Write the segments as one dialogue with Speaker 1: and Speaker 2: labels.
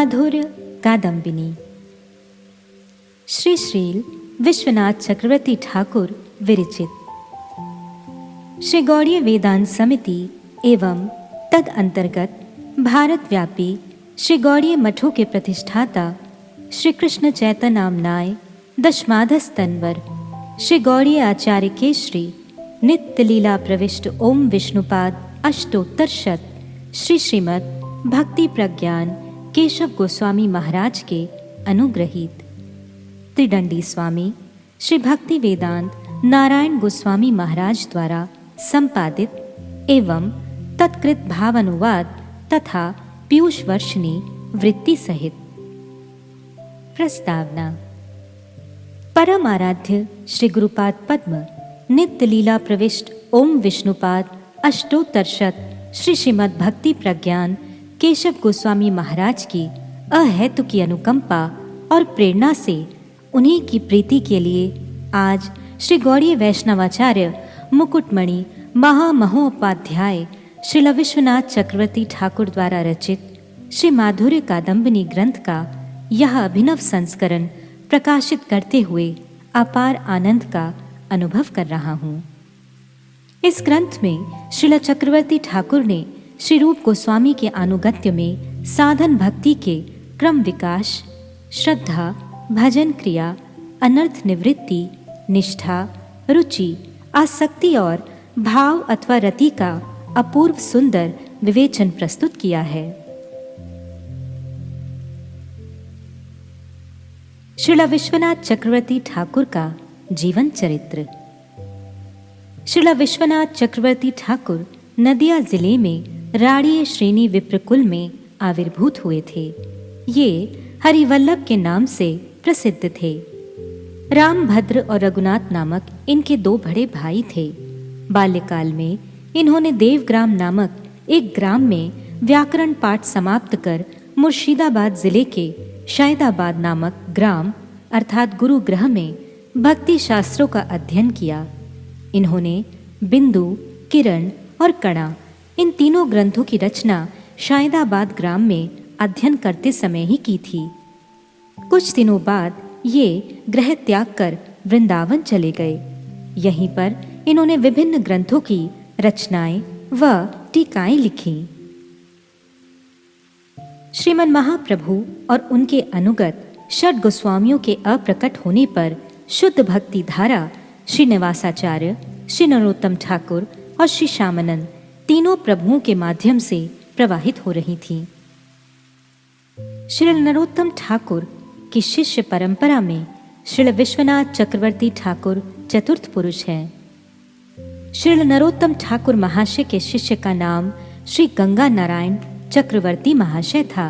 Speaker 1: माधुर्य कादम्बिनी। श्री श्रील विश्वनाथ चक्रवर्ती ठाकुर विरचित। श्री गौड़ीय वेदांत समिति एवं तद अंतर्गत भारत व्यापी श्री गौड़ीय मठों के प्रतिष्ठाता श्री कृष्ण चैतन्य नामनाय दशमाधस तन्वर श्री गौड़ीय आचार्य केशरी नित्य लीला प्रविष्ट ओम विष्णुपाद अष्टोत्तर शत श्री श्रीमद् भक्ति प्रज्ञान केशव गोस्वामी महाराज के अनुग्रहित त्रिदंडी स्वामी श्री भक्ति वेदांत नारायण गोस्वामी महाराज द्वारा संपादित एवं तत्कृत भाव अनुवाद तथा पीयूष वर्षिणी वृत्ति सहित। प्रस्तावना। परम आराध्य श्री गुरुपाद पद्म नित्य लीला प्रविष्ट ओम विष्णुपाद अष्टोत्तर शत श्री श्रीमद् भक्ति प्रज्ञान केशव गोस्वामी महाराज की अहेतुकी अनुकंपा और प्रेरणा से उन्हीं की प्रीति के लिए आज श्री गौड़ीय वैष्णवाचार्य मुकुटमणि महामहोपाध्याय श्रील विश्वनाथ चक्रवर्ती ठाकुर द्वारा रचित श्री माधुर्य कादम्बिनी ग्रंथ का यह अभिनव संस्करण प्रकाशित करते हुए अपार आनंद का अनुभव कर रहा हूँ। इस ग्रंथ में श्रील चक्रवर्ती ठाकुर ने श्री रूप गोस्वामी के अनुगत्य में साधन भक्ति के क्रम विकास, श्रद्धा, भजन क्रिया, अनर्थ निवृत्ति, निष्ठा, रुचि, आसक्ति और भाव अथवा रति का अपूर्व सुंदर विवेचन प्रस्तुत किया है। श्रील विश्वनाथ चक्रवर्ती ठाकुर का जीवन चरित्र। श्रील विश्वनाथ चक्रवर्ती ठाकुर नदिया जिले में राड़ीय श्रेणी विप्रकुल में आविर्भूत हुए थे। ये हरिवल्लभ के नाम से प्रसिद्ध थे। रामभद्र और रघुनाथ नामक इनके दो बड़े भाई थे। बाल्यकाल में इन्होंने देवग्राम नामक एक ग्राम में व्याकरण पाठ समाप्त कर मुर्शिदाबाद जिले के शायदाबाद नामक ग्राम अर्थात गुरुग्रह में भक्ति शास्त्रों का अध्ययन किया। इन्होंने बिंदु, किरण और कणा इन तीनों ग्रंथों की रचना शायदाबाद ग्राम में अध्ययन करते समय ही की थी। कुछ दिनों बाद ये गृह त्याग कर वृंदावन चले गए। यहीं पर इन्होंने विभिन्न ग्रंथों की रचनाएं व टीकाएं लिखी। श्रीमन महाप्रभु और उनके अनुगत षट गोस्वामियों के अप्रकट होने पर शुद्ध भक्ति धारा श्री निवासाचार्य, श्री नरोत्तम ठाकुर और श्री श्यामानंद तीनों प्रभुओं के माध्यम से प्रवाहित हो रही थी। श्री नरोत्तम ठाकुर की शिष्य परंपरा में श्री विश्वनाथ चक्रवर्ती ठाकुर चतुर्थ पुरुष हैं। श्री नरोत्तम ठाकुर महाशय के शिष्य का नाम श्री गंगा नारायण चक्रवर्ती महाशय था।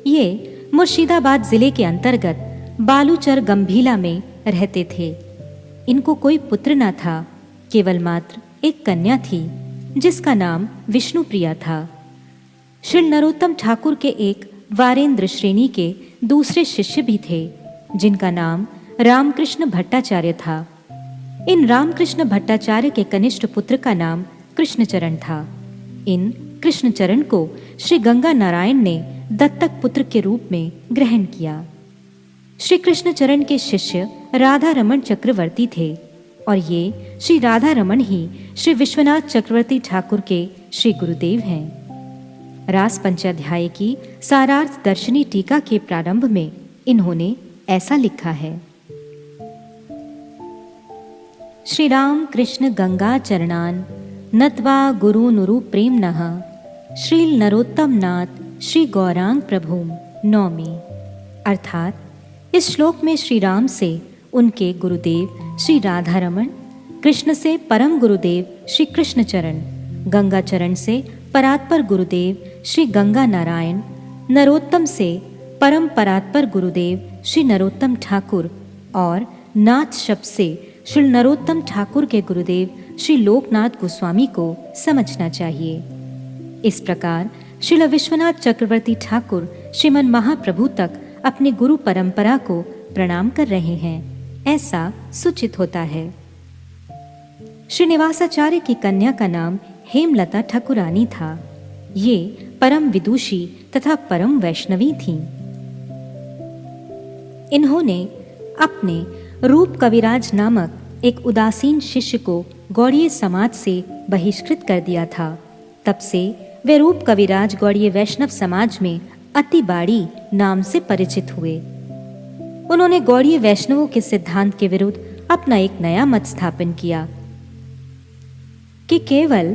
Speaker 1: ये मुर्शिदाबाद जिले के अंतर्गत बालूचर गंभीला में रहते थे। इनको कोई पुत्र न था, केवल मात्र एक कन्या थी जिसका नाम विष्णुप्रिया था। श्री नरोत्तम ठाकुर के एक वारेंद्र श्रेणी के दूसरे शिष्य भी थे जिनका नाम रामकृष्ण भट्टाचार्य था। इन रामकृष्ण भट्टाचार्य के कनिष्ठ पुत्र का नाम कृष्णचरण था। इन कृष्णचरण को श्री गंगा नारायण ने दत्तक पुत्र के रूप में ग्रहण किया। श्री कृष्णचरण के शिष्य राधा रमण चक्रवर्ती थे और ये श्री राधा रमण ही श्री विश्वनाथ चक्रवर्ती ठाकुर के श्री गुरुदेव हैं। रास पंचाध्याय की सारार्थ दर्शनी टीका के प्रारंभ में इन्होंने ऐसा लिखा है। श्री राम कृष्ण गंगा चरणान नत्वा गुरु नुरु प्रेम नः श्रील नरोत्तम नाथ श्री गौरांग प्रभु नौमी। अर्थात इस श्लोक में श्री राम से उनके गुरुदेव श्री राधा रमण, कृष्ण से परम गुरुदेव श्री कृष्णचरण, गंगाचरण से परात्पर गुरुदेव श्री गंगा नारायण, नरोत्तम से परम परात्पर गुरुदेव श्री नरोत्तम ठाकुर और नाथ शब्द से श्री नरोत्तम ठाकुर के गुरुदेव श्री लोकनाथ गोस्वामी को समझना चाहिए। इस प्रकार श्रील विश्वनाथ चक्रवर्ती ठाकुर श्रीमन महाप्रभु तक अपने गुरु परंपरा को प्रणाम कर रहे हैं, ऐसा सूचित होता है। श्रीनिवासाचार्य की कन्या का नाम हेमलता ठाकुरानी था। ये परम विदुषी तथा परम वैष्णवी थीं। इन्होंने अपने रूप कविराज नामक एक उदासीन शिष्य को गौड़ीय समाज से बहिष्कृत कर दिया था। तब से वे रूप कविराज गौड़ीय वैष्णव समाज में अति बाड़ी नाम से परिचित हुए। उन्होंने गौड़ीय वैष्णवों के सिद्धांत के विरुद्ध अपना एक नया मत स्थापन किया कि केवल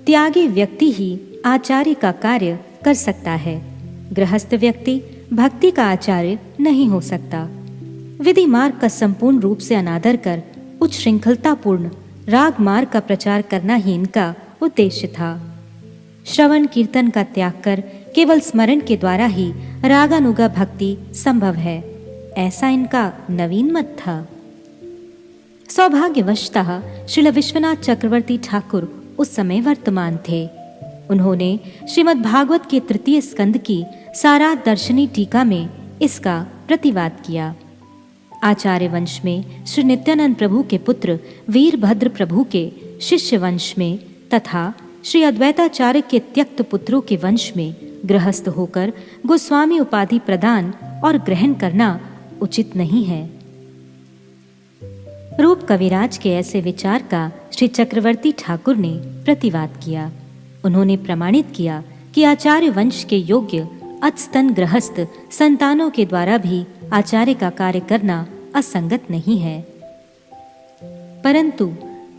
Speaker 1: त्यागी व्यक्ति ही आचार्य का कार्य कर सकता है। गृहस्थ व्यक्ति भक्ति का आचार्य नहीं हो सकता। विधि मार्ग का संपूर्ण रूप से अनादर कर उच्च श्रृंखलतापूर्ण राग मार्ग का प्रचार करना ही इनका उद्देश्य था। श्रवण कीर्तन का त्याग कर केवल स्मरण के द्वारा ही रागानुगा भक्ति संभव है, ऐसा इनका नवीन मत था। सौभाग्यवशतः श्रील विश्वनाथ चक्रवर्ती ठाकुर उस समय वर्तमान थे। उन्होंने श्रीमद् भागवत के तृतीय स्कंद की सारा दर्शनी टीका में इसका प्रतिवाद किया। आचार्य वंश में श्री नित्यानंद प्रभु के पुत्र वीरभद्र प्रभु के शिष्य वंश में तथा श्री अद्वैताचार्य के त्यक्त पुत्रों के वंश में गृहस्थ होकर गोस्वामी उपाधि प्रदान और ग्रहण करना उचित नहीं है। रूप कविराज के ऐसे विचार का श्री चक्रवर्ती ठाकुर ने प्रतिवाद किया। उन्होंने प्रमाणित किया कि आचार्य वंश के योग्य अतस्तन गृहस्थ संतानों के द्वारा भी आचार्य का कार्य करना असंगत नहीं है, परंतु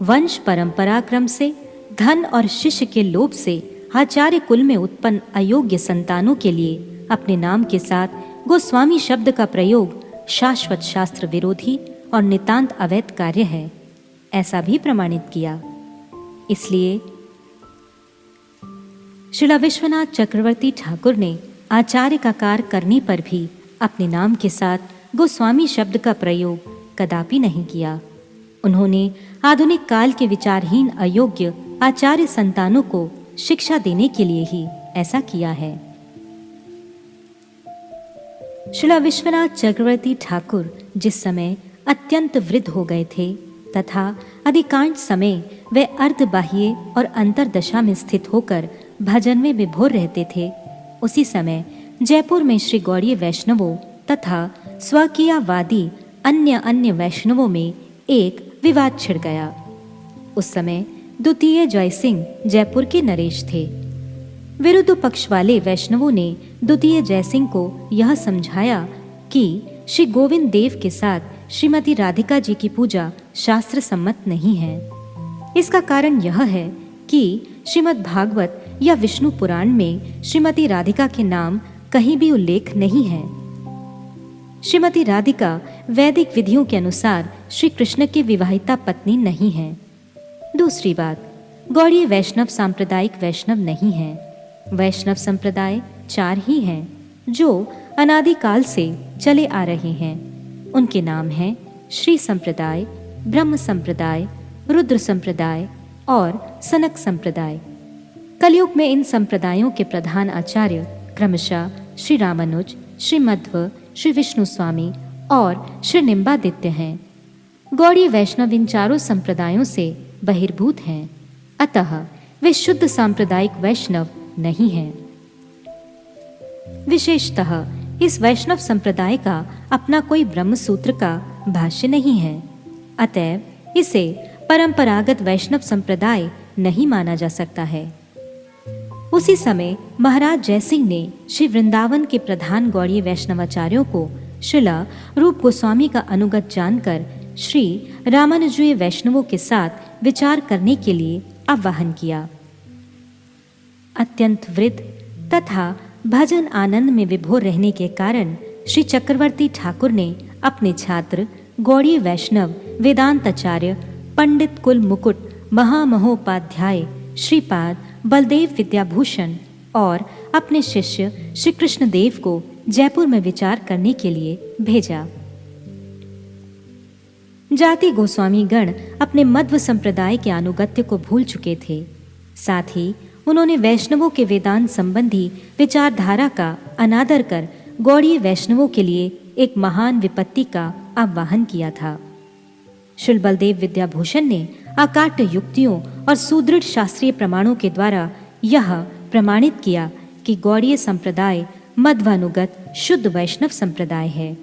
Speaker 1: वंश परंपरा क्रम से धन और शिष्य के लोभ से आचार्य कुल में उत्पन्न अयोग्य संतानों के लिए अपने नाम के साथ गोस्वामी शब्द का प्रयोग शाश्वत शास्त्र विरोधी और नितांत अवैध कार्य है, ऐसा भी प्रमाणित किया। इसलिए श्रील विश्वनाथ चक्रवर्ती ठाकुर ने आचार्य का कार्य करने पर भी अपने नाम के साथ गोस्वामी शब्द का प्रयोग कदापि नहीं किया। उन्होंने आधुनिक काल के विचारहीन अयोग्य आचार्य संतानों को शिक्षा देने के लिए ही ऐसा किया है। श्रील विश्वनाथ चक्रवर्ती ठाकुर जिस समय अत्यंत वृद्ध हो गए थे तथा अधिकांश समय वे अर्धबाह्य और अंतरदशा में स्थित होकर भजन में विभोर रहते थे, उसी समय जयपुर में श्री गौड़ीय वैष्णवों तथा स्वकीयवादी अन्य वैष्णवों में एक विवाद छिड़ गया। उस समय द्वितीय जयसिंह जयपुर के नरेश थे। विरुद्ध पक्ष वाले वैष्णवों ने द्वितीय जयसिंह को यह समझाया कि श्री गोविंद देव के साथ श्रीमती राधिका जी की पूजा शास्त्र सम्मत नहीं है। इसका कारण यह है कि श्रीमद् भागवत या विष्णु पुराण में श्रीमती राधिका के नाम कहीं भी उल्लेख नहीं है। श्रीमती राधिका वैदिक विधियों के अनुसार श्री कृष्ण की विवाहिता पत्नी नहीं है। दूसरी बात, गौड़ीय वैष्णव सांप्रदायिक वैष्णव नहीं है। वैष्णव संप्रदाय 4 ही हैं जो अनादिकाल से चले आ रहे हैं। उनके नाम हैं श्री संप्रदाय, ब्रह्म संप्रदाय, रुद्र संप्रदाय और सनक संप्रदाय। कलयुग में इन संप्रदायों के प्रधान आचार्य क्रमशः श्री रामानुज, श्री मध्व, श्री विष्णु स्वामी और श्री निम्बादित्य हैं। गौड़ीय वैष्णव इन चारों संप्रदायों से बहिर्भूत हैं, अतः वे शुद्ध सांप्रदायिक वैष्णव नहीं हैं। विशेषतः इस वैष्णव संप्रदाय का अपना कोई ब्रह्म सूत्र का भाष्य नहीं है, अतएव इसे परंपरागत वैष्णव संप्रदाय नहीं माना जा सकता है। उसी समय महाराज जयसिंह ने श्री वृंदावन के प्रधान गौड़ीय वैष्णवाचार्यों को श्रीला रूप गोस्वामी का अनुगत जानकर श्री रामानुजीय वैष्णवों के साथ विचार करने के लिए आह्वान किया। अत्यंत वृद्ध तथा भजन आनंद में विभोर रहने के कारण श्री चक्रवर्ती ठाकुर ने अपने छात्र गौड़ीय वैष्णव वेदांताचार्य पंडित कुल मुकुट महामहोपाध्याय श्रीपाद बलदेव विद्याभूषण और अपने शिष्य श्री कृष्णदेव को जयपुर में विचार करने के लिए भेजा। जाति गोस्वामी गण अपने मध्व संप्रदाय के अनुगत्य को भूल चुके थे। साथ ही उन्होंने वैष्णवों के वेदांत संबंधी विचारधारा का अनादर कर गौड़ीय वैष्णवों के लिए एक महान विपत्ति का आह्वान किया था। श्री बलदेव विद्याभूषण ने अकाट्य युक्तियों और सुदृढ़ शास्त्रीय प्रमाणों के द्वारा यह प्रमाणित किया कि गौड़ीय संप्रदाय मध्वानुगत शुद्ध वैष्णव संप्रदाय है।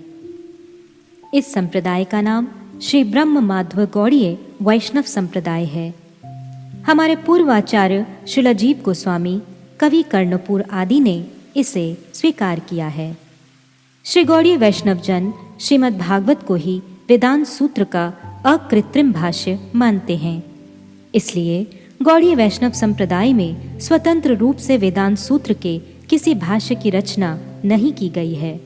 Speaker 1: इस संप्रदाय का नाम श्री ब्रह्म माधव गौड़ीय वैष्णव संप्रदाय है। हमारे पूर्वाचार्य श्रील जीव गोस्वामी, कवि कर्णपुर आदि ने इसे स्वीकार किया है। श्री गौड़ीय वैष्णव जन श्रीमद् भागवत को ही वेदांत सूत्र का अकृत्रिम भाष्य मानते हैं। इसलिए गौड़ीय वैष्णव संप्रदाय में स्वतंत्र रूप से वेदांत सूत्र के किसी भाष्य की रचना नहीं की गई है।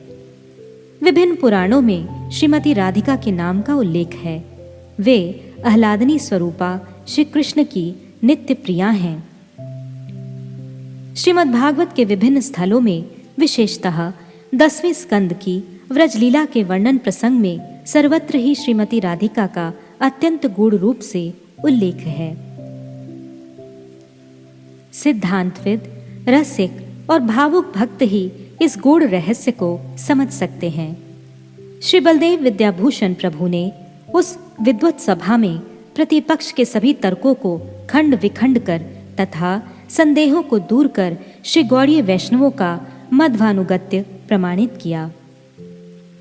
Speaker 1: विभिन्न पुराणों में श्रीमती राधिका के नाम का उल्लेख है। वे आह्लादनी स्वरूपा श्री कृष्ण की नित्य प्रिया हैं। श्रीमद् भागवत के विभिन्न स्थलों में, विशेषतः 10वें स्कंद की व्रजलीला के वर्णन प्रसंग में सर्वत्र ही श्रीमती राधिका का अत्यंत गूढ़ रूप से उल्लेख है। सिद्धांतविद, रसिक और भावुक भक्त ही इस गूढ़ रहस्य को समझ सकते हैं। श्री बलदेव विद्याभूषण प्रभु ने उस विद्वत सभा में प्रतिपक्ष के सभी तर्कों को खंड विखंड कर तथा संदेहों को दूर कर श्री गौड़ीय वैष्णवों का मध्वानुगत्य प्रमाणित किया।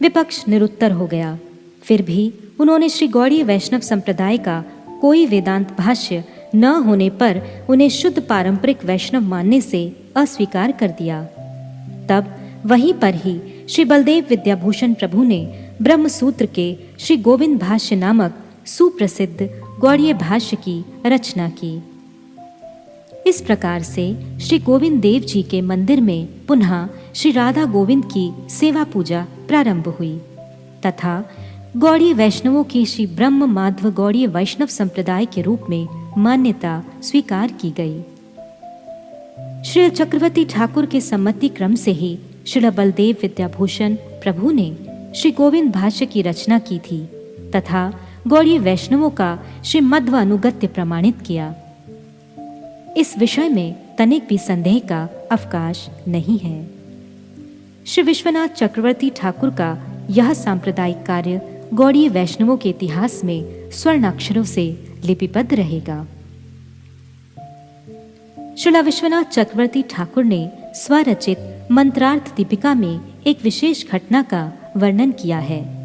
Speaker 1: विपक्ष निरुत्तर हो गया। फिर भी उन्होंने श्री गौड़ीय वैष्णव संप्रदाय का कोई वेदांत भाष्य न होने पर उन्हें शुद्ध पारंपरिक वैष्णव मानने से अस्वीकार कर दिया। तब वहीं पर ही श्री बलदेव विद्याभूषण प्रभु ने ब्रह्म सूत्र के श्री गोविंद भाष्य नामक सुप्रसिद्ध गौड़ीय भाष्य की रचना की। इस प्रकार से श्री गोविंद देव जी के मंदिर में पुनः श्री राधा गोविंद की सेवा पूजा प्रारंभ हुई तथा गौड़ीय वैष्णवों की श्री ब्रह्म माधव गौड़ीय वैष्णव संप्रदाय के रूप में मान्यता स्वीकार की गई। श्री चक्रवर्ती ठाकुर के सम्मति क्रम से ही श्री बलदेव विद्याभूषण प्रभु ने श्री गोविंद भाष्य की रचना की थी तथा गौड़ीय वैष्णवों का श्री मध्व अनुगत्य प्रमाणित किया। इस विषय में तनिक भी संदेह का अवकाश नहीं है। श्री विश्वनाथ चक्रवर्ती ठाकुर का यह सांप्रदायिक कार्य गौड़ीय वैष्णवों के इतिहास में स्वर्ण अक्षरों से लिपिबद्ध रहेगा। श्रील विश्वनाथ चक्रवर्ती ठाकुर ने स्वरचित मंत्रार्थ दीपिका में एक विशेष घटना का वर्णन किया है।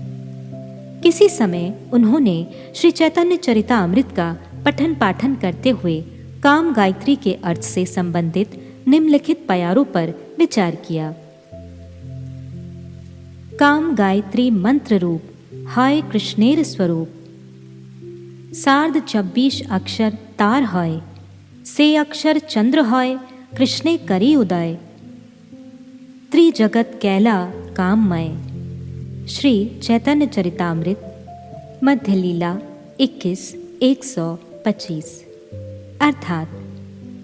Speaker 1: किसी समय उन्होंने श्री चैतन्य चरितामृत का पठन पाठन करते हुए काम गायत्री के अर्थ से संबंधित निम्नलिखित प्यारों पर विचार किया। काम गायत्री मंत्र रूप हाय कृष्णेर स्वरूप, सार्ध 26 अक्षर तार है, से अक्षर चंद्र है, कृष्णे करी उदय, त्रिजगत कैला काममय। श्री चैतन्य चरितामृत मध्य लीला 21:125। अर्थात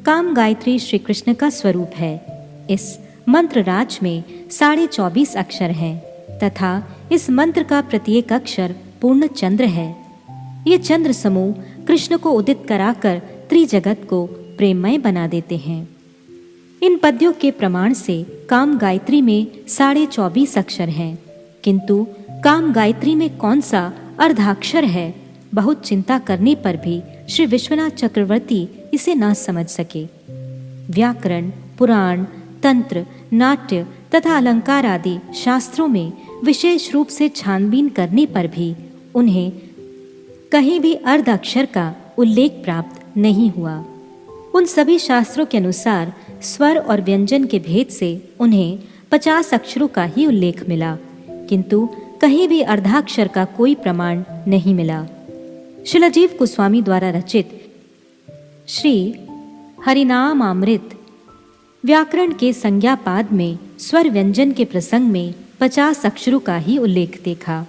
Speaker 1: काम गायत्री श्री कृष्ण का स्वरूप है। इस मंत्र राज में 24.5 अक्षर हैं तथा इस मंत्र का प्रत्येक अक्षर पूर्ण चंद्र है। ये चंद्र समूह कृष्ण को उदित कराकर त्रिजगत को प्रेममय बना देते हैं। इन पद्यों के प्रमाण से काम गायत्री में 24.5 अक्षर हैं, किंतु काम गायत्री में कौन सा अर्धाक्षर है, बहुत चिंता करने पर भी श्री विश्वनाथ चक्रवर्ती इसे न समझ सके। व्याकरण, पुराण, तंत्र, नाट्य तथा अलंकार आदि शास्त्रों में विशेष रूप से छानबीन करने पर भी उन्हें कहीं भी अर्ध अक्षर का उल्लेख प्राप्त नहीं हुआ। उन सभी शास्त्रों के अनुसार स्वर और व्यंजन के भेद से उन्हें 50 अक्षरों का ही उल्लेख मिला, किंतु कहीं भी अर्धाक्षर का कोई प्रमाण नहीं मिला। श्रील जीव गोस्वामी द्वारा रचित श्री हरिनामामृत व्याकरण के संज्ञापाद में स्वर व्यंजन के प्रसंग में 50 अक्षरों का ही उल्लेख देखा।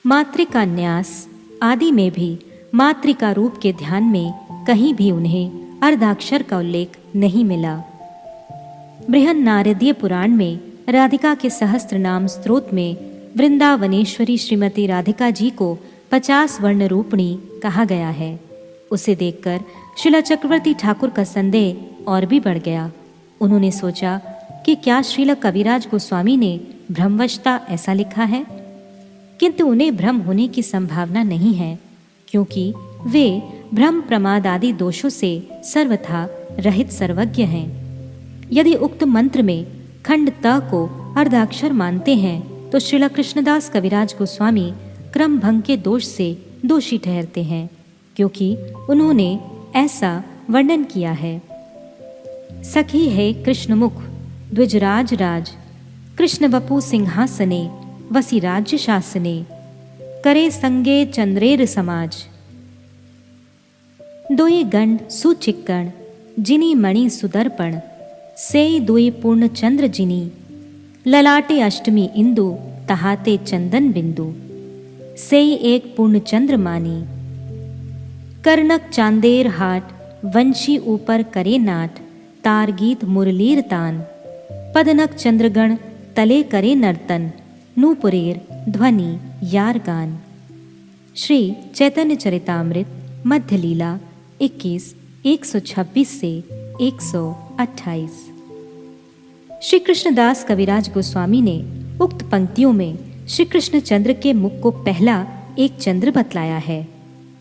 Speaker 1: मात्रिका न्यास आदि में भी मात्रिका रूप के ध्यान में कहीं भी उन्हें अर्धाक्षर का उल्लेख नहीं मिला। बृहन नारदीय पुराण में राधिका के सहस्त्र नाम स्तोत्र में वृंदावनेश्वरी श्रीमती राधिका जी को 50 वर्ण रूपणी कहा गया है। उसे देखकर श्रील चक्रवर्ती ठाकुर का संदेह और भी बढ़ गया। उन्होंने सोचा कि क्या श्रील कविराज गोस्वामी ने भ्रमवशता ऐसा लिखा है, किंतु उन्हें भ्रम होने की संभावना नहीं है, क्योंकि वे भ्रम प्रमाद आदि दोषों से सर्वथा रहित सर्वज्ञ हैं। यदि उक्त मंत्र में खंड त को अर्धाक्षर मानते हैं तो श्रील कृष्णदास कविराज गोस्वामी क्रम भंग के दोष से दोषी ठहरते हैं, क्योंकि उन्होंने ऐसा वर्णन किया है। सखी है कृष्णमुख द्विजराज राज, कृष्ण वपु सिंहासने वसी राज्य शासने, करे संगे चंद्रेर समाज। दोई गंड सुचिक्कण जिनी मणि सुदर्पण, से दुई पूर्ण चंद्र जिनी, ललाटे अष्टमी इंदु तहाते चंदन बिंदु, से एक पूर्ण चंद्र मानी। कर्णक चांदेर हाट वंशी ऊपर करे नाट, तार गीत मुरलीर तान, पदनक चंद्रगण तले करे नर्तन, नूपुरेर ध्वनि यार गान। श्री चैतन्य चरितामृत मध्य लीला 21 126 से 128। श्री कृष्णदास कविराज गोस्वामी ने उक्त पंक्तियों में श्री कृष्णचंद्र के मुख को पहला एक चंद्र बतलाया है।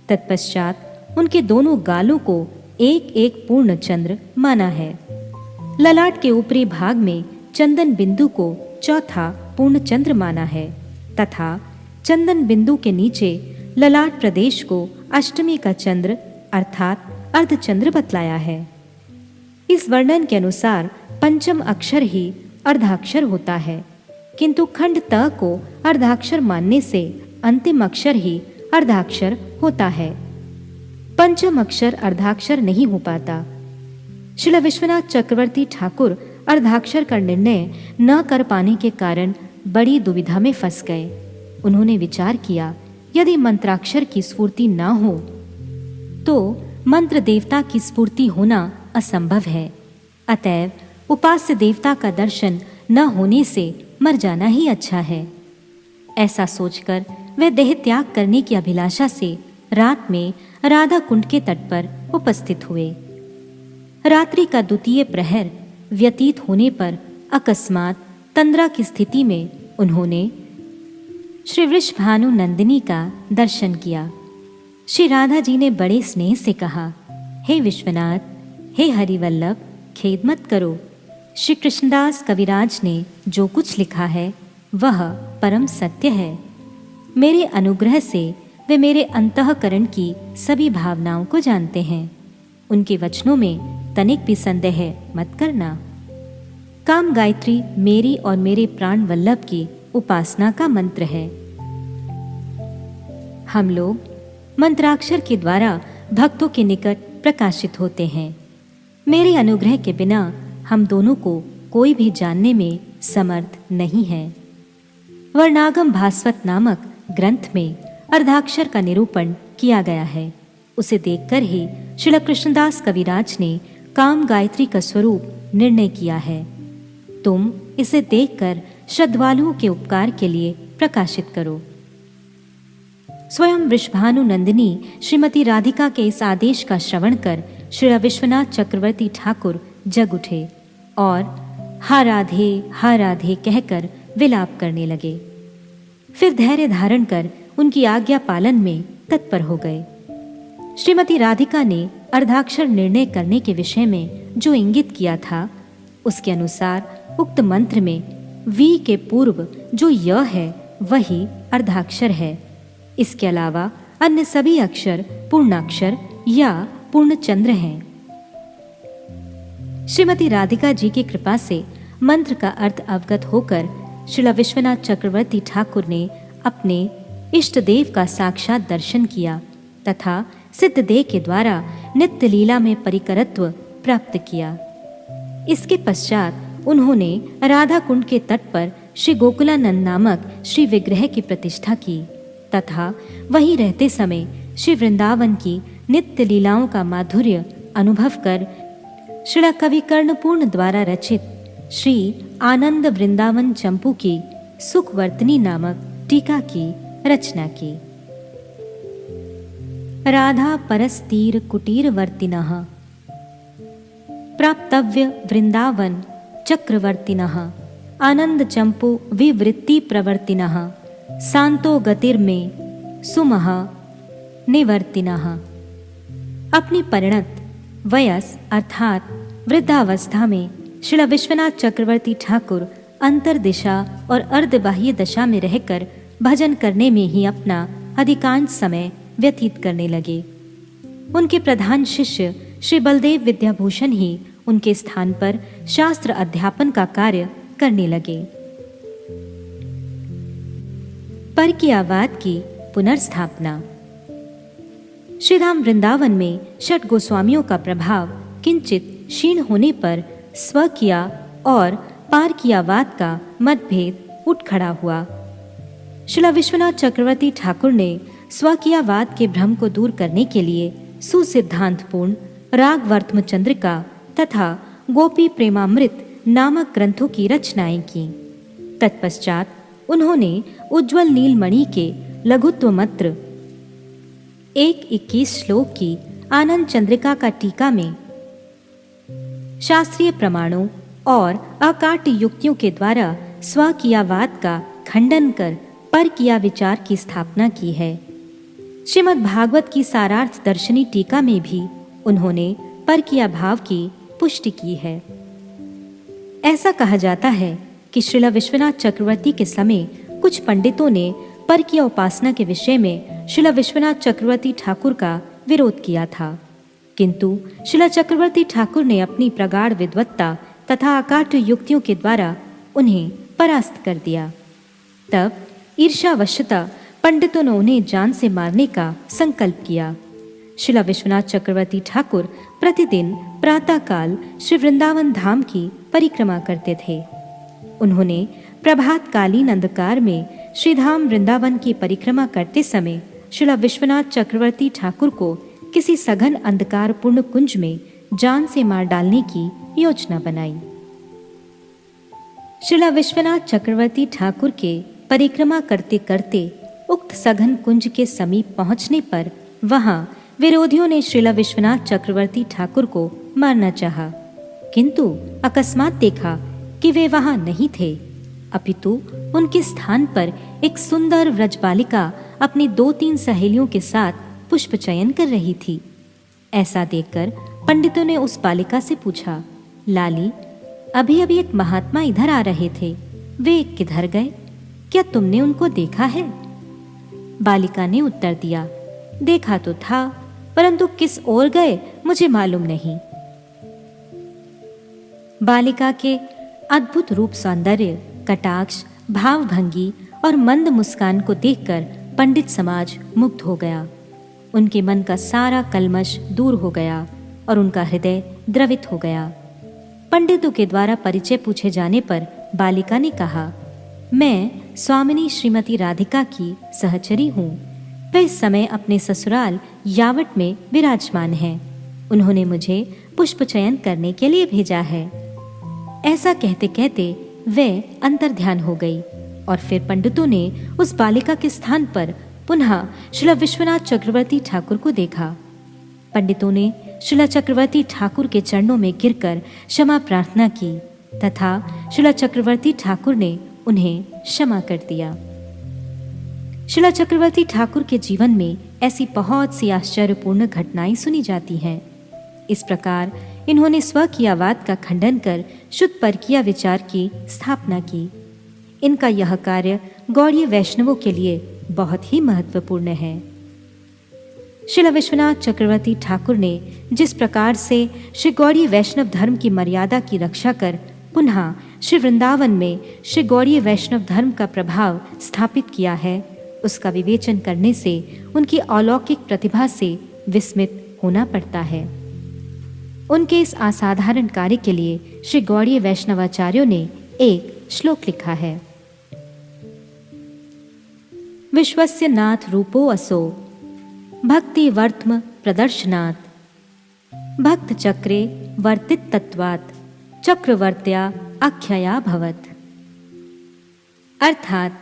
Speaker 1: तत्पश्चात उनके दोनों गालों को एक एक पूर्ण चंद्र माना है। ललाट के ऊपरी भाग में चंदन बिंदु को चौथा पूर्ण चंद्र माना है तथा चंदन बिंदु के नीचे ललाट प्रदेश को अष्टमी का चंद्र अर्थात अर्धचंद्र बतलाया है। इस वर्णन के अनुसार पंचम अक्षर ही अर्धाक्षर होता है, किंतु खंड त को अर्धाक्षर मानने से अंतिम अक्षर ही अर्धाक्षर होता है। पंचम अक्षर अर्धाक्षर नहीं हो पाता। श्रील विश्वनाथ चक्रवर्ती ठाकुर अर्धाक्षर का निर्णय न कर पाने के कारण बड़ी दुविधा में फंस गए। उन्होंने विचार किया, यदि मंत्राक्षर की स्फूर्ति न हो तो मंत्र देवता की स्फूर्ति होना असंभव है। अतएव उपास्य देवता का दर्शन न होने से मर जाना ही अच्छा है। ऐसा सोचकर वे देह त्याग करने की अभिलाषा से रात में राधा कुंड के तट पर उपस्थित हुए। रात्रि का द्वितीय प्रहर व्यतीत होने पर अकस्मात तंद्रा की स्थिति में उन्होंने श्री वृषभानु नंदिनी का दर्शन किया। श्री राधा जी ने बड़े स्नेह से कहा, हे विश्वनाथ, हे हरिवल्लभ, खेद मत करो। श्री कृष्णदास कविराज ने जो कुछ लिखा है वह परम सत्य है। मेरे अनुग्रह से वे मेरे अंतःकरण की सभी भावनाओं को जानते हैं। उनके वचनों में तनिक भी संदेह मत करना। काम गायत्री मेरी और मेरे प्राण वल्लभ की उपासना का मंत्र है। हम लोग मंत्राक्षर के द्वारा भक्तों के निकट प्रकाशित होते हैं। मेरे अनुग्रह के बिना हम दोनों को कोई भी जानने में समर्थ नहीं है। वर्णागम भास्वत नामक ग्रंथ में अर्धाक्षर का निरूपण किया गया है। उसे देखकर ही श्रील कृष्णदास कविराज ने काम गायत्री का स्वरूप निर्णय किया है। तुम इसे देखकर श्रद्धालुओं के उपकार के लिए प्रकाशित करो। स्वयं वृषभानु नंदिनी श्रीमती राधिका के इस आदेश का श्रवण कर श्री विश्वनाथ चक्रवर्ती ठाकुर जग उठे और हा राधे कहकर विलाप करने लगे। फिर धैर्य धारण कर उनकी आज्ञा पालन में तत्पर हो गए। श्रीमती राधिका ने अर्धाक्षर निर्णय करने के विषय में जो इंगित किया था उसके अनुसार उक्त मंत्र में वी के पूर्व जो य है वही अर्धाक्षर है। इसके अलावा अन्य सभी अक्षर पूर्णाक्षर या पूर्ण चंद्र हैं। श्रीमती राधिका जी की कृपा से मंत्र का अर्थ अवगत होकर श्रील विश्वनाथ चक्रवर्ती ठाकुर ने अपने इष्ट देव का साक्षात दर्शन किया तथा सिद्ध देह के द्वारा नित्य लीला में परिकरत्व प्राप्त किया। इसके पश्चात उन्होंने राधा कुंड के तट पर श्री गोकुलानंद नामक श्री विग्रह की प्रतिष्ठा की तथा वहीं रहते समय श्री वृंदावन की नित्य लीलाओं का माधुर्य अनुभव कर श्री कवि कर्णपूर्ण द्वारा रचित श्री आनंद वृंदावन चंपू की सुखवर्तनी नामक टीका की रचना की। राधा परस्तीर कुटीरवर्तिनः प्राप्तव्य वृंदावन चक्रवर्तिनः आनंद चंपू विवृत्ति प्रवर्तिनः शांतो गतिर्मे सुमः निवर्तिनः। अपनी परिणत वयस अर्थात वृद्धावस्था में श्रील विश्वनाथ चक्रवर्ती ठाकुर अंतर दिशा और अर्धबाह्य दशा में रहकर भजन करने में ही अपना अधिकांश समय व्यतीत करने लगे। उनके प्रधान शिष्य श्री बलदेव विद्याभूषण ही उनके स्थान पर शास्त्र अध्यापन का कार्य करने लगे। परकीयवाद की पुनर्स्थापना। श्रीधाम वृंदावन में षट गोस्वामियों का प्रभाव किंचित क्षीण होने पर स्वकीय और पारकीयवाद का मतभेद उठ खड़ा हुआ। श्रील विश्वनाथ चक्रवर्ती ठाकुर ने स्वकीयवाद के भ्रम को दूर करने के लिए सुसिद्धांतपूर्ण रागवर्त्म चंद्रिका तथा गोपी प्रेमामृत नामक ग्रंथों की रचनाएं की। तत्पश्चात उन्होंने उज्ज्वल नीलमणि के लघुत्व मात्र 1:21 श्लोक की आनंद चंद्रिका का टीका में शास्त्रीय प्रमाणों और अकाट्य युक्तियों के द्वारा स्वकीयवाद का खंडन कर परकीय विचार की स्थापना की है। श्रीमद् भागवत की सारार्थ दर्शनी टीका में भी उन्होंने परकीय भाव की पुष्टि की है। ऐसा कहा जाता है कि श्रील विश्वनाथ चक्रवर्ती के समय कुछ पंडितों ने परकीय उपासना के विषय में श्रील विश्वनाथ चक्रवर्ती ठाकुर का विरोध किया था, किंतु श्रील चक्रवर्ती ठाकुर ने अपनी प्रगाढ़ विद्वत्ता तथा अकाट्य युक्तियों के द्वारा उन्हें परास्त कर दिया। तब ईर्ष्यावशतः पंडितों ने उन्हें जान से मारने का संकल्प किया। श्रील विश्वनाथ चक्रवर्ती ठाकुर प्रतिदिन प्रातःकाल श्री वृंदावन धाम की परिक्रमा करते थे। उन्होंने प्रभातकालीन अंधकार में श्रीधाम वृंदावन की परिक्रमा करते समय श्रील विश्वनाथ चक्रवर्ती ठाकुर को किसी सघन अंधकारपूर्ण कुंज में जान से मार डालने की योजना बनाई। श्रील विश्वनाथ चक्रवर्ती ठाकुर के परिक्रमा करते करते उक्त सघन कुंज के समीप पहुंचने पर वहां विरोधियों ने श्रील विश्वनाथ चक्रवर्ती ठाकुर को मारना चाहा, किंतु अकस्मात देखा कि वे वहां नहीं थे, अपितु उनके स्थान पर एक सुंदर व्रजबालिका अपनी 2-3 सहेलियों के साथ पुष्प चयन कर रही थी। ऐसा देखकर पंडितों ने उस बालिका से पूछा, लाली, अभी अभी एक महात्मा इधर आ रहे थे, वे किधर गए? क्या तुमने उनको देखा है? बालिका ने उत्तर दिया, देखा तो था, परंतु किस ओर गए मुझे मालूम नहीं। बालिका के अद्भुत रूप सौंदर्य, कटाक्ष, भावभंगी और मंद मुस्कान को देखकर पंडित समाज मुग्ध हो गया। उनके मन का सारा कलमश दूर हो गया और उनका हृदय द्रवित हो गया। पंडितों के द्वारा परिचय पूछे जाने पर बालिका ने कहा, मैं स्वामिनी श्रीमती राधिका की सहचरी हूँ। वे इस समय अपने ससुराल यावट में विराजमान हैं। उन्होंने मुझे पुष्प चयन करने के लिए भेजा है। ऐसा कहते कहते वे अंतर्ध्यान हो गई और फिर पंडितों ने उस बालिका के स्थान पर पुनः श्रील विश्वनाथ चक्रवर्ती ठाकुर को देखा। पंडितों ने श्रील चक्रवर्ती ठाकुर के चरणों में गिरकर क्षमा प्रार्थना की तथा श्रील चक्रवर्ती ठाकुर ने उन्हें क्षमा कर दिया। श्रील चक्रवर्ती ठाकुर के जीवन में ऐसी बहुत सी आश्चर्यपूर्ण घटनाएं सुनी जाती हैं। इस प्रकार इन्होंने स्वकीयवाद का खंडन कर शुद्ध परकीय विचार की स्थापना की। इनका यह कार्य गौड़ीय वैष्णवों के लिए बहुत ही महत्वपूर्ण है। श्रील विश्वनाथ चक्रवर्ती ठाकुर ने जिस प्रकार से श्री गौड़ीय वैष्णव धर्म की मर्यादा की रक्षा कर पुनः श्री वृंदावन में श्री गौड़ीय वैष्णव धर्म का प्रभाव स्थापित किया है, उसका विवेचन करने से उनकी अलौकिक प्रतिभा से विस्मित होना पड़ता है। उनके इस असाधारण कार्य के लिए श्री गौड़ीय वैष्णवाचार्यों ने एक श्लोक लिखा है, विश्वस्य नाथ रूपो असो भक्ति वर्त्म प्रदर्शनात् भक्त चक्रे वर्तित तत्वात् चक्रवर्त्या आख्याया भवत। अर्थात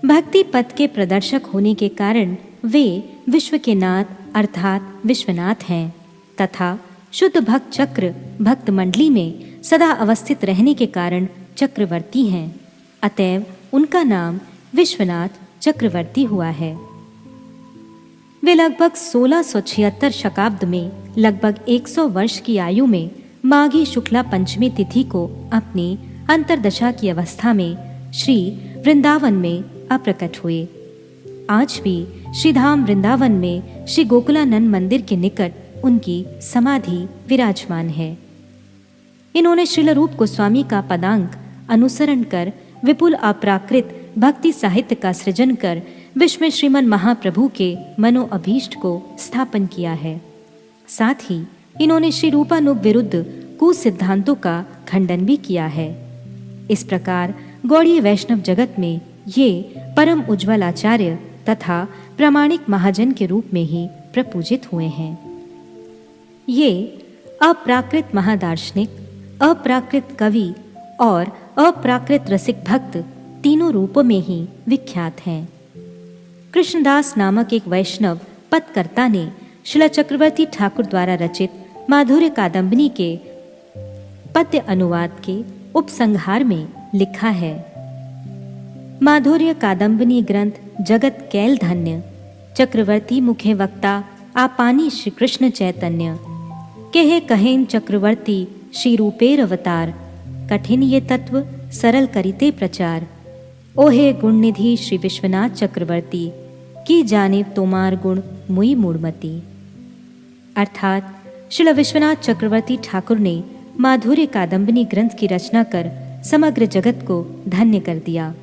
Speaker 1: भक्ति पथ के प्रदर्शक होने के कारण वे विश्व के नाथ अर्थात विश्वनाथ हैं तथा शुद्ध भक्त चक्र भक्त मंडली में सदा अवस्थित रहने के कारण चक्रवर्ती हैं। अतएव उनका नाम विश्वनाथ चक्रवर्ती हुआ है। वे लगभग 1676 शकाब्द में लगभग 100 वर्ष की आयु में माघी शुक्ला पंचमी तिथि को अपनी अंतरदशा की अवस्था में श्री वृंदावन में अप्रकट हुए। आज भी श्रीधाम वृंदावन में श्री गोकुलानंद मंदिर के निकट उनकी समाधि विराजमान है। इन्होंने श्रील रूप गोस्वामी का पदांक अनुसरण कर विपुल अप्राकृत भक्ति साहित्य का सृजन कर विश्व में श्रीमन महाप्रभु के मनो अभीष्ट को स्थापन किया है। साथ ही इन्होंने श्री रूपानुग विरुद्ध कुसिद्धांतों का खंडन भी किया है। इस प्रकार गौड़ीय वैष्णव जगत में ये परम उज्ज्वल आचार्य तथा प्रामाणिक महाजन के रूप में ही प्रपूजित हुए हैं। ये अप्राकृत महादार्शनिक, अप्राकृत कवि और अप्राकृत रसिक भक्त तीनों रूपों में ही विख्यात हैं। कृष्णदास नामक एक वैष्णव पदकर्ता ने श्रील चक्रवर्ती ठाकुर द्वारा रचित माधुर्य कादंबनी के पद्य अनुवाद के उपसंहार में लिखा है। माधुर्य कादंबनी ग्रंथ जगत कैल धन्य, चक्रवर्ती मुखे वक्ता आपानी श्री कृष्ण चैतन्य। कहे कहेन चक्रवर्ती श्री रूपेर अवतार, कठिन ये तत्व सरल करिते प्रचार। ओहे गुण निधि श्री विश्वनाथ चक्रवर्ती, की जाने तोमार गुण मुई मूढ़मती। अर्थात श्री विश्वनाथ चक्रवर्ती ठाकुर ने माधुर्य कादंबनी ग्रंथ की रचना कर समग्र जगत को धन्य कर दिया।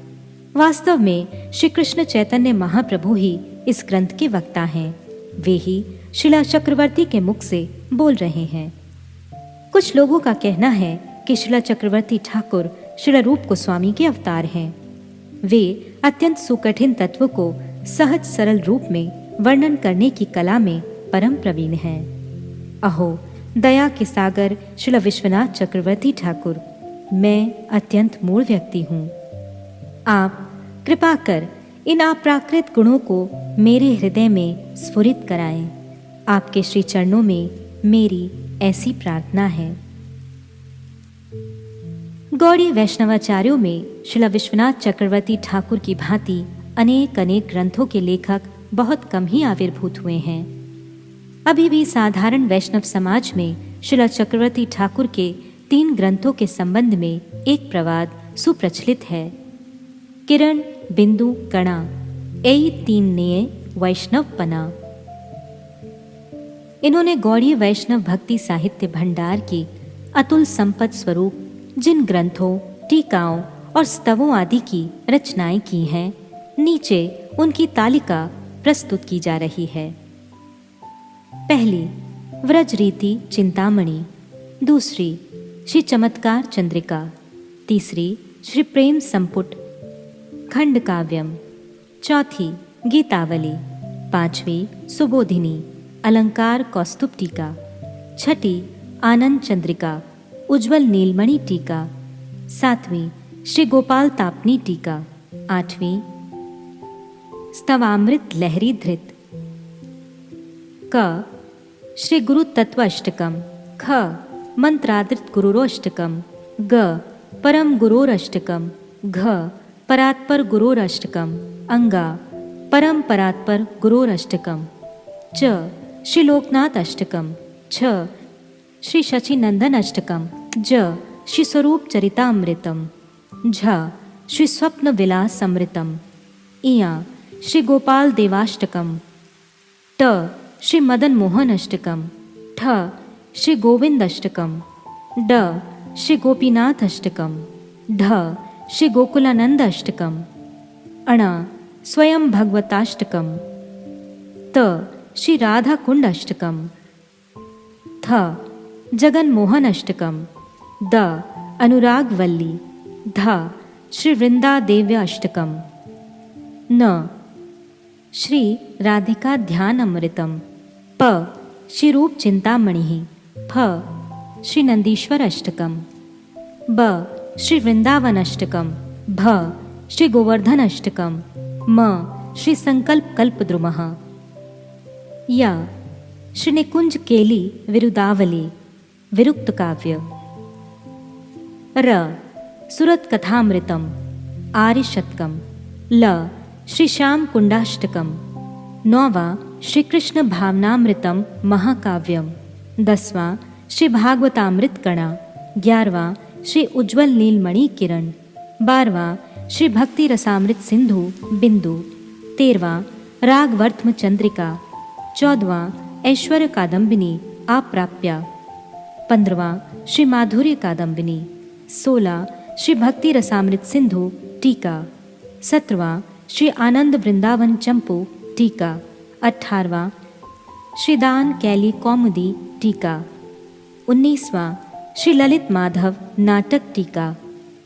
Speaker 1: वास्तव में श्री कृष्ण चैतन्य महाप्रभु ही इस ग्रंथ के वक्ता हैं। वे ही श्रीला चक्रवर्ती के मुख से बोल रहे हैं। कुछ लोगों का कहना है कि श्रीला चक्रवर्ती ठाकुर श्रील रूप गोस्वामी के अवतार हैं। वे अत्यंत सुकठिन तत्व को सहज सरल रूप में वर्णन करने की कला में परम प्रवीण हैं। अहो दया के सागर श्रील विश्वनाथ चक्रवर्ती ठाकुर, मैं अत्यंत मूढ़ व्यक्ति हूँ। आप कृपा कर इन अप्राकृत गुणों को मेरे हृदय में स्फुरित कराएं। आपके श्री चरणों में मेरी ऐसी प्रार्थना है। गौड़ी वैष्णवाचार्यों में श्रील विश्वनाथ चक्रवर्ती ठाकुर की भांति अनेक अनेक ग्रंथों के लेखक बहुत कम ही आविर्भूत हुए हैं। अभी भी साधारण वैष्णव समाज में श्रील चक्रवर्ती ठाकुर के 3 ग्रंथों के संबंध में एक प्रवाद सुप्रचलित है। किरण बिंदु कणा, यही 3 निये वैष्णव पना। इन्होंने गौड़ीय वैष्णव भक्ति साहित्य भंडार की अतुल संपद स्वरूप जिन ग्रंथों, टीकाओं और स्तवों आदि की रचनाएं की हैं, नीचे उनकी तालिका प्रस्तुत की जा रही है। पहली व्रज रीति चिंतामणि, दूसरी श्री चमत्कार चंद्रिका, तीसरी श्री प्रेम संपुट खंड काव्यम, चौथी गीतावली, पांचवी सुबोधिनी अलंकार कौस्तुभ टीका, छठी आनंद चंद्रिका उज्ज्वल नीलमणि टीका, सातवीं श्री गोपाल तापनी टीका, आठवीं स्तवामृत लहरी धृत, क श्री गुरु तत्व अष्टकम, ख मंत्रादृत गुरुरोष्टकम, ग परम गुरोरष्टकम, घ परात्पर गुरोरष्टकम, अंगा परम परात्पर गुरोरष्टकम, च श्री लोकनाथ अष्टकम, छ श्री शचीनंदन अष्टकम, ज श्री स्वरूप चरितामृतम, झ श्री स्वप्न विलास अमृतम, इया श्री गोपाल देवाष्टकम, ट श्री मदन मोहन अष्टकम, ठ श्री गोविंद अष्टकम, ड श्री गोपीनाथ अष्टकम, ढ श्री गोकुलानंद अष्टकम, अण स्वयं भगवताष्टकम, त श्री राधा कुंड अष्टकम, थ जगन मोहन अष्टकम, द अनुराग वल्ली, ध श्री वृंदा देव्य अष्टकम, न श्री राधिका ध्यान अमृतम, प श्री रूप चिंतामणि, फ श्री नंदीश्वर अष्टकम, ब श्री वृंदावन अष्टकम, भ श्री गोवर्धन अष्टकम, म श्री संकल्प कल्पद्रुमः, य श्री निकुंज केली विरुदावली विरुक्त काव्य, र सुरत कथामृतम आर्य शतकम, ल श्री श्याम कुंडाष्टकम, नौवां श्री कृष्ण भावनामृतम महाकाव्यम, 10वां श्री भागवतामृत कणा। 11वां श्री उज्ज्वल नीलमणि किरण। 12वां श्री भक्ति रसामृत सिंधु बिंदु। 13वां रागवर्त्म चंद्रिका। 14वां ऐश्वर्य कादम्बिनी आप्राप्या। 15वां श्री माधुर्य कादम्बिनी। 16 श्री भक्ति रसामृत सिंधु टीका। 17वां श्री आनंद वृंदावन चंपू टीका। 18वां श्री दान कैली कौमुदी टीका। 19वां श्री ललित माधव नाटक टीका।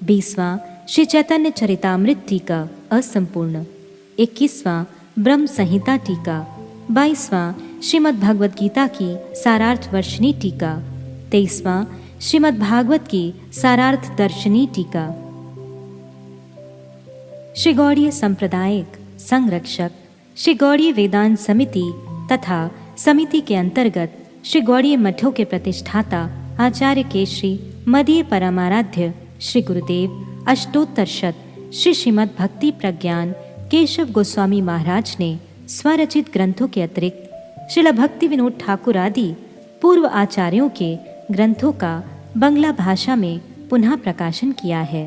Speaker 1: 20वां श्री चैतन्य चरितामृत टीका असंपूर्ण। 21वां ब्रह्म संहिता टीका। 22वां श्रीमद् भगवद गीता की सारार्थ वर्षिणी टीका। 23वां श्रीमद् भागवत की सारार्थ दर्शनी टीका। श्री गौड़ीय संप्रदायिक संरक्षक श्री गौड़ीय वेदांत समिति तथा समिति के अंतर्गत श्री गौड़ीय मठों के प्रतिष्ठाता आचार्य केशरी मदीय परमाराध्य श्री गुरुदेव अष्टोत्तर शत श्री श्रीमद् भक्ति प्रज्ञान केशव गोस्वामी महाराज ने स्वरचित ग्रंथों के अतिरिक्त श्रील भक्ति विनोद ठाकुर आदि पूर्व आचार्यों के ग्रंथों का बंगला भाषा में पुनः प्रकाशन किया है।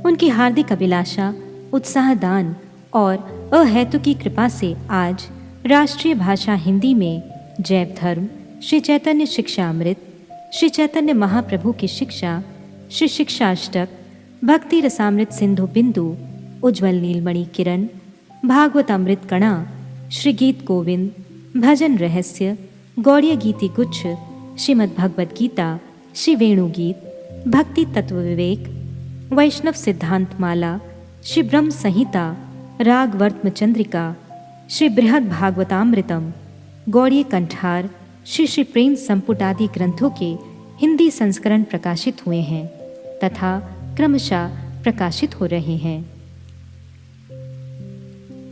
Speaker 1: उनकी हार्दिक अभिलाषा, उत्साह दान और अहेतु की कृपा से आज राष्ट्रीय भाषा हिंदी में जैव धर्म, श्री चैतन्य शिक्षा अमृत, श्री चैतन्य महाप्रभु की शिक्षा, श्री शिक्षाष्टक, भक्ति रसामृत सिंधु बिंदु, उज्ज्वल नीलमणि किरण, भागवत अमृत कणा, श्री गीत गोविंद, भजन रहस्य, गौड़ीय गीति गुच्छ, श्रीमद् भगवद गीता, श्री वेणु गीत, भक्ति तत्व विवेक, वैष्णव सिद्धांत माला, श्री ब्रह्म संहिता, राग वर्त्म चंद्रिका, श्री बृहद भागवतामृतम, गौड़ीय कंठार, श्री श्री प्रेम संपुट आदि ग्रंथों के हिंदी संस्करण प्रकाशित हुए हैं तथा क्रमशः प्रकाशित हो रहे हैं।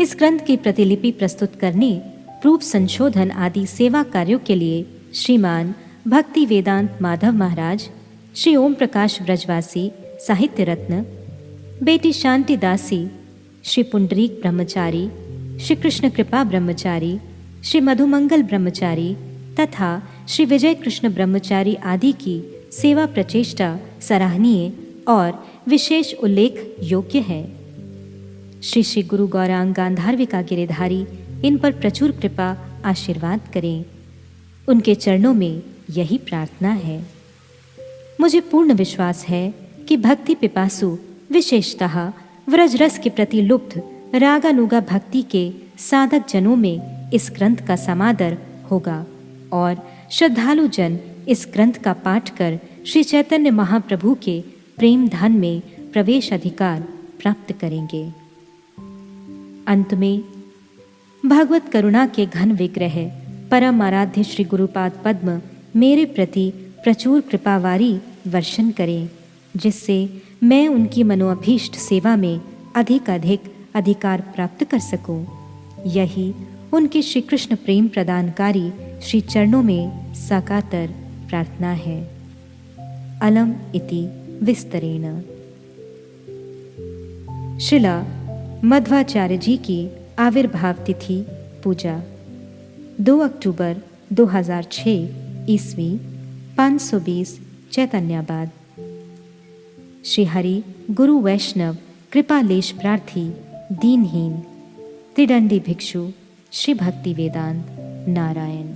Speaker 1: इस ग्रंथ की प्रतिलिपि प्रस्तुत करने, प्रूफ संशोधन आदि सेवा कार्यों के लिए श्रीमान भक्ति वेदांत माधव महाराज, श्री ओम प्रकाश ब्रजवासी साहित्य रत्न, बेटी शांति दासी, श्री पुंडरीक ब्रह्मचारी, श्री कृष्ण कृपा ब्रह्मचारी, श्री मधुमंगल ब्रह्मचारी तथा श्री विजय कृष्ण ब्रह्मचारी आदि की सेवा प्रचेष्टा सराहनीय और विशेष उल्लेख योग्य है। श्री श्री गुरु गौरांग गांधारविका गिरिधारी इन पर प्रचुर कृपा आशीर्वाद करें। उनके चरणों में यही प्रार्थना है। मुझे पूर्ण विश्वास है कि भक्ति पिपासु, विशेषतः व्रजरस के प्रति लुब्ध रागानुगा भक्ति के साधक जनों में इस ग्रंथ का समादर होगा और श्रद्धालु जन इस ग्रंथ का पाठ कर श्री चैतन्य महाप्रभु के प्रेम धन में प्रवेश अधिकार प्राप्त करेंगे। अंत में भगवत करुणा के घन विग्रह परम आराध्य श्री गुरुपाद पद्म मेरे प्रति प्रचुर कृपावारी वर्षण करें, जिससे मैं उनकी मनोअभीष्ट सेवा में अधिक अधिकार प्राप्त कर सकूं। यही उनके श्री कृष्ण प्रेम प्रदानकारी श्री चरणों में साकातर प्रार्थना है। अलम इति विस्तरेण। शिला मध्वाचार्य जी की आविर्भाव तिथि पूजा 2 अक्टूबर 2006 ईस्वी 520 चैतन्याबाद। श्री हरि गुरु वैष्णव कृपालेश प्रार्थी दीनहीन त्रिदंडी भिक्षु श्री भक्ति वेदांत नारायण।